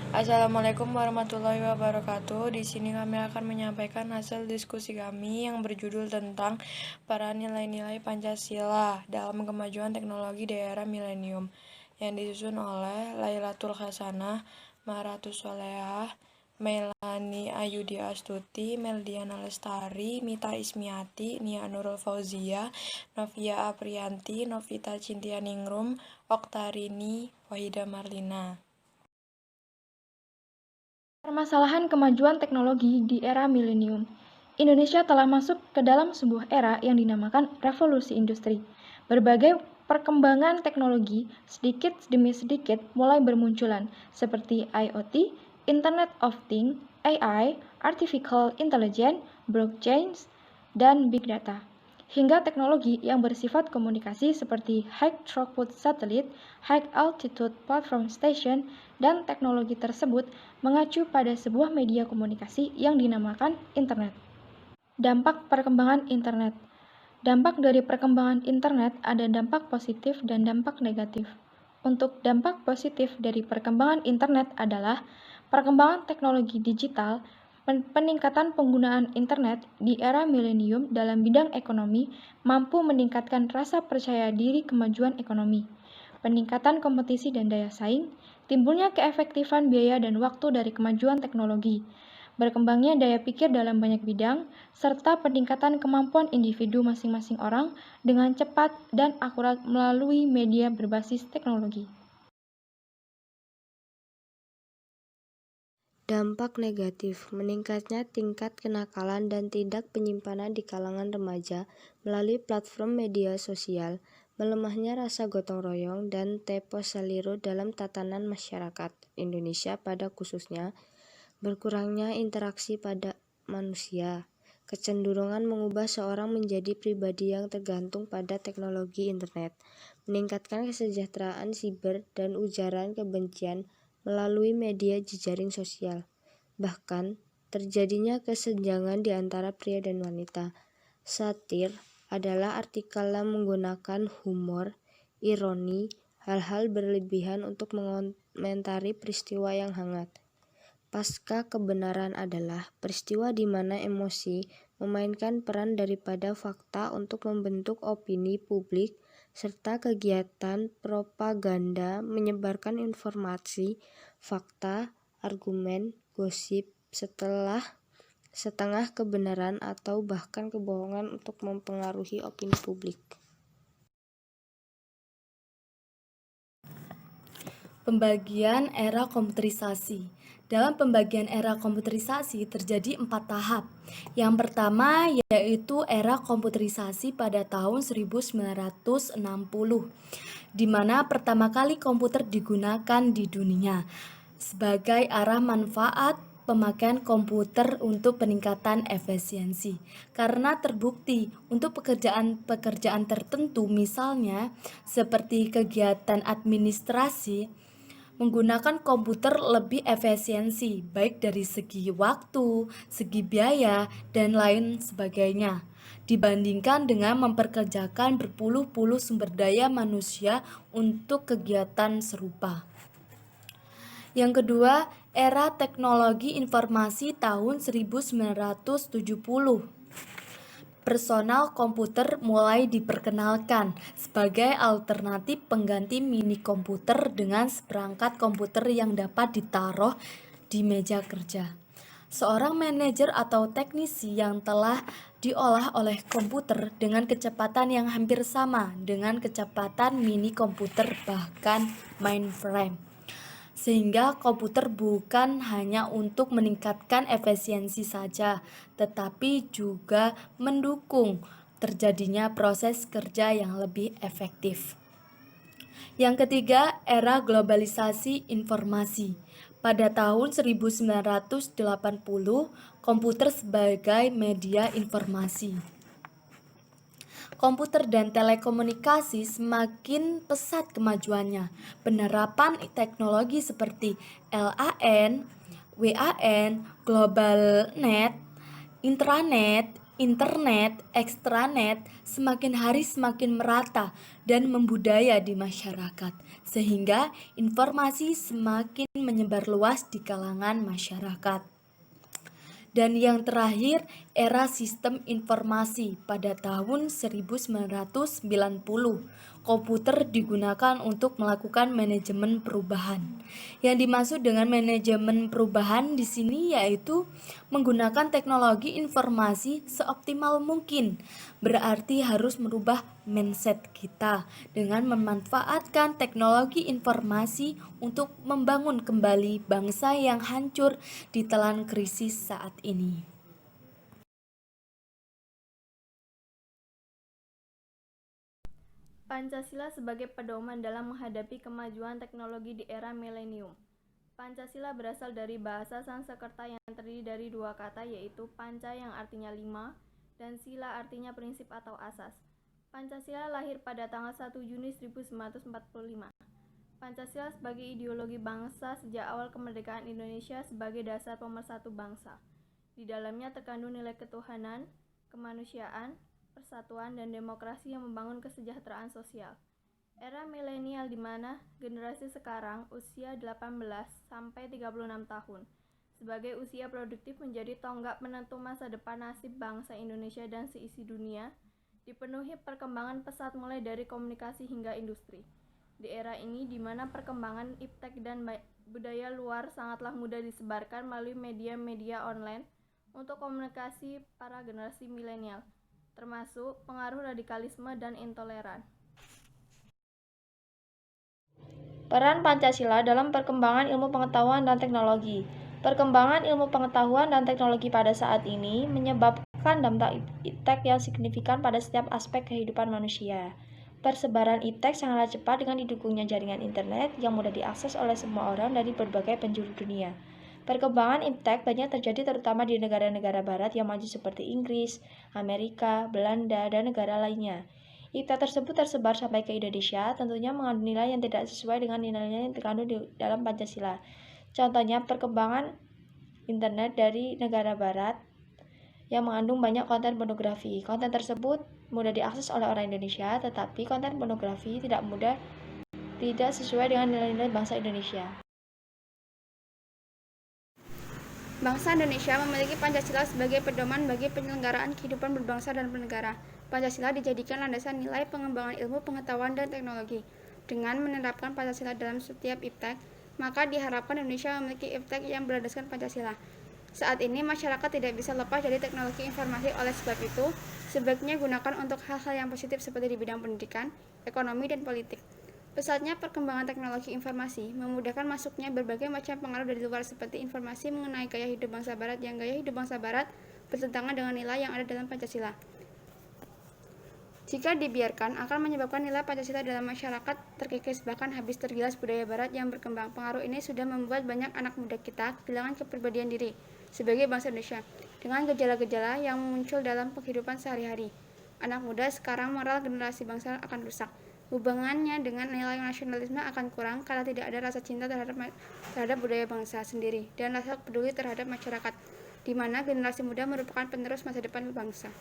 Assalamualaikum warahmatullahi wabarakatuh. Di sini kami akan menyampaikan hasil diskusi kami yang berjudul tentang peran nilai-nilai Pancasila dalam kemajuan teknologi di era milenium, yang disusun oleh Lailatul Hasanah, Maratus Solehah, Melani Ayudi Astuti, Meldiana Lestari, Mita Ismiati, Nia Nurul Fauzia, Novia Aprianti, Novita Cintianingrum, Oktarini, Wahida Marlina. Permasalahan kemajuan teknologi di era milenium. Indonesia telah masuk ke dalam sebuah era yang dinamakan revolusi industri. Berbagai perkembangan teknologi sedikit demi sedikit mulai bermunculan, seperti IoT, Internet of Things, AI, Artificial Intelligence, Blockchain, dan Big Data, hingga teknologi yang bersifat komunikasi seperti High Throughput Satellite, High Altitude Platform Station, dan teknologi tersebut mengacu pada sebuah media komunikasi yang dinamakan internet. Dampak perkembangan internet. Dampak dari perkembangan internet ada dampak positif dan dampak negatif. Untuk dampak positif dari perkembangan internet adalah perkembangan teknologi digital, peningkatan penggunaan internet di era milenium dalam bidang ekonomi mampu meningkatkan rasa percaya diri kemajuan ekonomi, peningkatan kompetisi dan daya saing, timbulnya keefektifan biaya dan waktu dari kemajuan teknologi, berkembangnya daya pikir dalam banyak bidang, serta peningkatan kemampuan individu masing-masing orang dengan cepat dan akurat melalui media berbasis teknologi. Dampak negatif, meningkatnya tingkat kenakalan dan tindak penyimpanan di kalangan remaja melalui platform media sosial, melemahnya rasa gotong royong dan tempo seliro dalam tatanan masyarakat Indonesia pada khususnya, berkurangnya interaksi pada manusia, kecenderungan mengubah seorang menjadi pribadi yang tergantung pada teknologi internet, meningkatkan kesejahteraan siber dan ujaran kebencian melalui media jejaring sosial. Bahkan, terjadinya kesenjangan di antara pria dan wanita. Satir adalah artikel yang menggunakan humor, ironi, hal-hal berlebihan untuk mengomentari peristiwa yang hangat. Pasca kebenaran adalah peristiwa di mana emosi memainkan peran daripada fakta untuk membentuk opini publik, serta kegiatan propaganda menyebarkan informasi, fakta, argumen, gosip, setengah kebenaran atau bahkan kebohongan untuk mempengaruhi opini publik. Pembagian era komputerisasi. Dalam pembagian era komputerisasi terjadi 4 tahap. Yang pertama yaitu era komputerisasi pada tahun 1960, di mana pertama kali komputer digunakan di dunia sebagai arah manfaat pemakaian komputer untuk peningkatan efisiensi. Karena terbukti untuk pekerjaan tertentu, misalnya seperti kegiatan administrasi, menggunakan komputer lebih efisiensi, baik dari segi waktu, segi biaya, dan lain sebagainya, dibandingkan dengan memperkerjakan berpuluh-puluh sumber daya manusia untuk kegiatan serupa. Yang kedua, era teknologi informasi tahun 1970. Personal komputer mulai diperkenalkan sebagai alternatif pengganti mini komputer dengan seperangkat komputer yang dapat ditaruh di meja kerja. Seorang manajer atau teknisi yang telah diolah oleh komputer dengan kecepatan yang hampir sama dengan kecepatan mini komputer bahkan mainframe. Sehingga komputer bukan hanya untuk meningkatkan efisiensi saja, tetapi juga mendukung terjadinya proses kerja yang lebih efektif. Yang ketiga, era globalisasi informasi. Pada tahun 1980, komputer sebagai media informasi. Komputer dan telekomunikasi semakin pesat kemajuannya. Penerapan teknologi seperti LAN, WAN, Global Net, Intranet, internet, ekstranet semakin hari semakin merata dan membudaya di masyarakat, sehingga informasi semakin menyebar luas di kalangan masyarakat. Dan yang terakhir, era sistem informasi pada tahun 1990. Komputer digunakan untuk melakukan manajemen perubahan. Yang dimaksud dengan manajemen perubahan di sini yaitu menggunakan teknologi informasi seoptimal mungkin. Berarti harus merubah mindset kita dengan memanfaatkan teknologi informasi untuk membangun kembali bangsa yang hancur ditelan krisis saat ini. Pancasila sebagai pedoman dalam menghadapi kemajuan teknologi di era milenium. Pancasila berasal dari bahasa Sanskerta yang terdiri dari dua kata yaitu panca yang artinya 5 dan sila artinya prinsip atau asas. Pancasila lahir pada tanggal 1 Juni 1945. Pancasila sebagai ideologi bangsa sejak awal kemerdekaan Indonesia sebagai dasar pemersatu bangsa. Di dalamnya terkandung nilai ketuhanan, kemanusiaan, persatuan, dan demokrasi yang membangun kesejahteraan sosial. Era milenial di mana generasi sekarang usia 18 sampai 36 tahun sebagai usia produktif menjadi tonggak penentu masa depan nasib bangsa Indonesia dan seisi dunia, dipenuhi perkembangan pesat mulai dari komunikasi hingga industri. Di era ini di mana perkembangan iptek dan budaya luar sangatlah mudah disebarkan melalui media-media online untuk komunikasi para generasi milenial, termasuk pengaruh radikalisme dan intoleran. Peran Pancasila dalam perkembangan ilmu pengetahuan dan teknologi. Perkembangan ilmu pengetahuan dan teknologi pada saat ini menyebabkan dampak iptek yang signifikan pada setiap aspek kehidupan manusia. Persebaran iptek sangatlah cepat dengan didukungnya jaringan internet yang mudah diakses oleh semua orang dari berbagai penjuru dunia. Perkembangan iptek banyak terjadi terutama di negara-negara barat yang maju seperti Inggris, Amerika, Belanda, dan negara lainnya. Iptek tersebut tersebar sampai ke Indonesia, tentunya mengandung nilai yang tidak sesuai dengan nilai-nilai yang terkandung di dalam Pancasila. Contohnya perkembangan internet dari negara barat yang mengandung banyak konten pornografi. Konten tersebut mudah diakses oleh orang Indonesia, tetapi konten pornografi tidak sesuai dengan nilai-nilai bangsa Indonesia. Bangsa Indonesia memiliki Pancasila sebagai pedoman bagi penyelenggaraan kehidupan berbangsa dan bernegara. Pancasila dijadikan landasan nilai pengembangan ilmu pengetahuan dan teknologi. Dengan menerapkan Pancasila dalam setiap iptek, maka diharapkan Indonesia memiliki iptek yang berlandaskan Pancasila. Saat ini masyarakat tidak bisa lepas dari teknologi informasi, oleh sebab itu, sebaiknya gunakan untuk hal-hal yang positif seperti di bidang pendidikan, ekonomi, dan politik. Pesatnya perkembangan teknologi informasi memudahkan masuknya berbagai macam pengaruh dari luar seperti informasi mengenai gaya hidup bangsa barat yang gaya hidup bangsa barat bertentangan dengan nilai yang ada dalam Pancasila. Jika dibiarkan, akan menyebabkan nilai Pancasila dalam masyarakat terkikis, bahkan habis tergilas budaya barat yang berkembang. Pengaruh ini sudah membuat banyak anak muda kita kehilangan kepribadian diri sebagai bangsa Indonesia dengan gejala-gejala yang muncul dalam kehidupan sehari-hari. Anak muda sekarang moral generasi bangsa akan rusak. Hubungannya dengan nilai nasionalisme akan kurang karena tidak ada rasa cinta terhadap budaya bangsa sendiri dan rasa peduli terhadap masyarakat, di mana generasi muda merupakan penerus masa depan bangsa.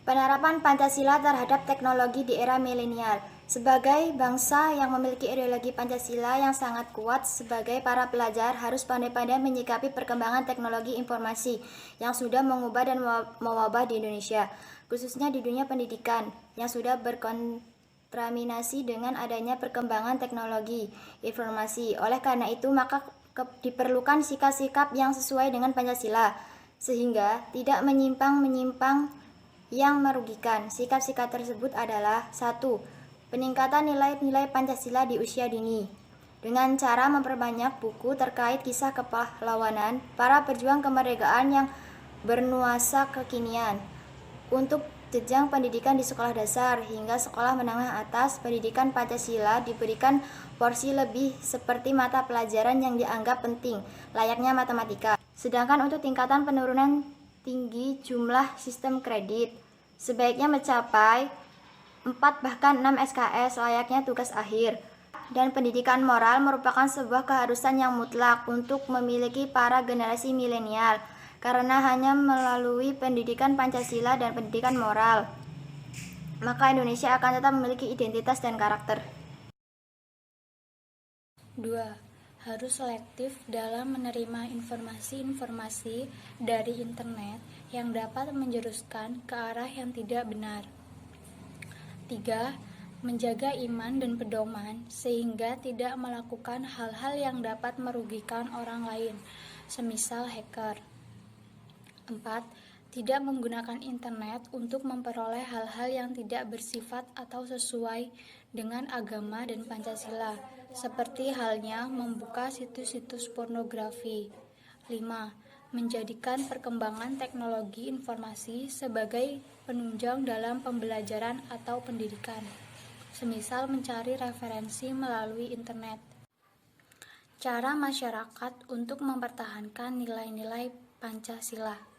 Penerapan Pancasila terhadap teknologi di era milenial. Sebagai bangsa yang memiliki ideologi Pancasila yang sangat kuat, sebagai para pelajar harus pandai-pandai menyikapi perkembangan teknologi informasi yang sudah mengubah dan mewabah di Indonesia, khususnya di dunia pendidikan yang sudah berkontaminasi dengan adanya perkembangan teknologi informasi. Oleh karena itu, maka diperlukan sikap-sikap yang sesuai dengan Pancasila, sehingga tidak menyimpang yang merugikan. Sikap-sikap tersebut adalah 1. Peningkatan nilai-nilai Pancasila di usia dini dengan cara memperbanyak buku terkait kisah kepahlawanan para pejuang kemerdekaan yang bernuansa kekinian. Untuk jenjang pendidikan di sekolah dasar hingga sekolah menengah atas, pendidikan Pancasila diberikan porsi lebih seperti mata pelajaran yang dianggap penting, layaknya matematika. Sedangkan untuk tingkatan penurunan tinggi jumlah sistem kredit sebaiknya mencapai 4 bahkan 6 SKS layaknya tugas akhir. Dan pendidikan moral merupakan sebuah keharusan yang mutlak untuk memiliki para generasi milenial. karena hanya melalui pendidikan Pancasila dan pendidikan moral, maka Indonesia akan tetap memiliki identitas dan karakter. 2. Harus selektif dalam menerima informasi-informasi dari internet yang dapat menjerumuskan ke arah yang tidak benar. 3. Menjaga iman dan pedoman sehingga tidak melakukan hal-hal yang dapat merugikan orang lain, semisal hacker. 4. Tidak menggunakan internet untuk memperoleh hal-hal yang tidak bersifat atau sesuai dengan agama dan Pancasila, seperti halnya membuka situs-situs pornografi. 5. Menjadikan perkembangan teknologi informasi sebagai penunjang dalam pembelajaran atau pendidikan, semisal mencari referensi melalui internet. Cara masyarakat untuk mempertahankan nilai-nilai Pancasila.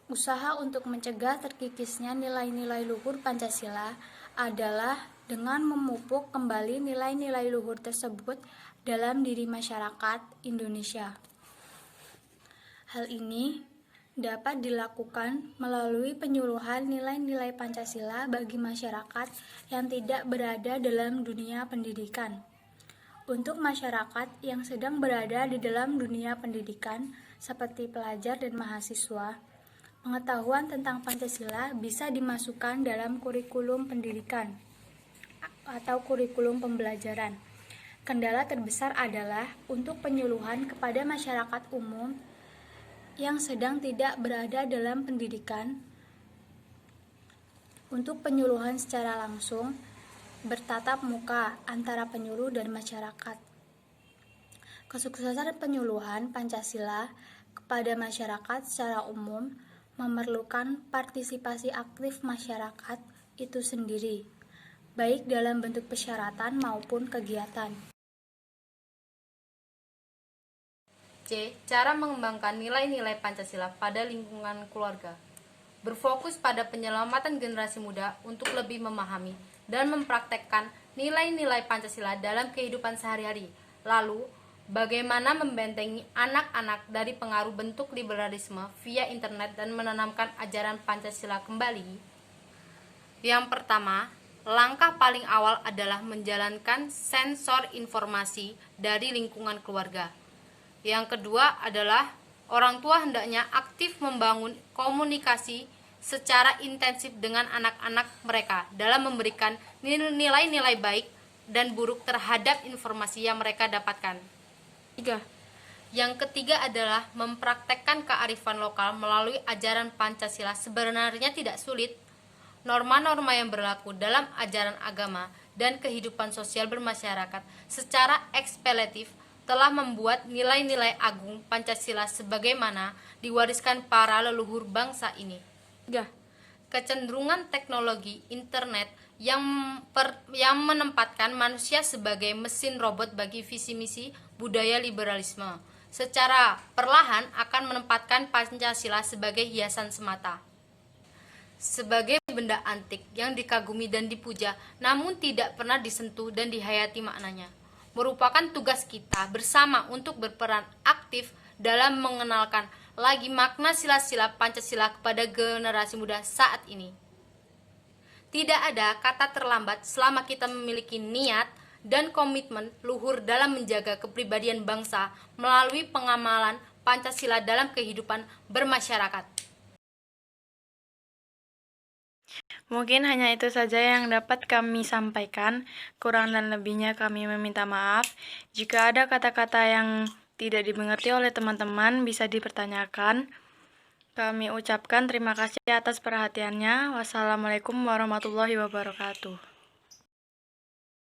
Usaha untuk mencegah terkikisnya nilai-nilai luhur Pancasila adalah dengan memupuk kembali nilai-nilai luhur tersebut dalam diri masyarakat Indonesia. Hal ini dapat dilakukan melalui penyuluhan nilai-nilai Pancasila bagi masyarakat yang tidak berada dalam dunia pendidikan. Untuk masyarakat yang sedang berada di dalam dunia pendidikan, seperti pelajar dan mahasiswa, pengetahuan tentang Pancasila bisa dimasukkan dalam kurikulum pendidikan atau kurikulum pembelajaran. Kendala terbesar adalah untuk penyuluhan kepada masyarakat umum yang sedang tidak berada dalam pendidikan. Untuk penyuluhan secara langsung, bertatap muka antara penyuluh dan masyarakat. Kesuksesan penyuluhan Pancasila kepada masyarakat secara umum memerlukan partisipasi aktif masyarakat itu sendiri, baik dalam bentuk persyaratan maupun kegiatan. C. Cara mengembangkan nilai-nilai Pancasila pada lingkungan keluarga. Berfokus pada penyelamatan generasi muda untuk lebih memahami dan mempraktekkan nilai-nilai Pancasila dalam kehidupan sehari-hari. Lalu, bagaimana membentengi anak-anak dari pengaruh bentuk liberalisme via internet dan menanamkan ajaran Pancasila kembali? Yang pertama, langkah paling awal adalah menjalankan sensor informasi dari lingkungan keluarga. Yang kedua adalah orang tua hendaknya aktif membangun komunikasi secara intensif dengan anak-anak mereka dalam memberikan nilai-nilai baik dan buruk terhadap informasi yang mereka dapatkan. Yang ketiga adalah mempraktekkan kearifan lokal melalui ajaran Pancasila. Sebenarnya tidak sulit. Norma-norma yang berlaku dalam ajaran agama dan kehidupan sosial bermasyarakat secara eksploitatif telah membuat nilai-nilai agung Pancasila sebagaimana diwariskan para leluhur bangsa ini. Kecenderungan teknologi internet yang menempatkan manusia sebagai mesin robot bagi visi misi budaya liberalisme, secara perlahan akan menempatkan Pancasila sebagai hiasan semata, sebagai benda antik yang dikagumi dan dipuja, namun tidak pernah disentuh dan dihayati maknanya. Merupakan tugas kita bersama untuk berperan aktif dalam mengenalkan lagi makna sila-sila Pancasila kepada generasi muda saat ini. Tidak ada kata terlambat selama kita memiliki niat dan komitmen luhur dalam menjaga kepribadian bangsa melalui pengamalan Pancasila dalam kehidupan bermasyarakat. Mungkin hanya itu saja yang dapat kami sampaikan. Kurang dan lebihnya kami meminta maaf. Jika ada kata-kata yang tidak dimengerti oleh teman-teman, bisa dipertanyakan. Kami ucapkan terima kasih atas perhatiannya. Wassalamualaikum warahmatullahi wabarakatuh.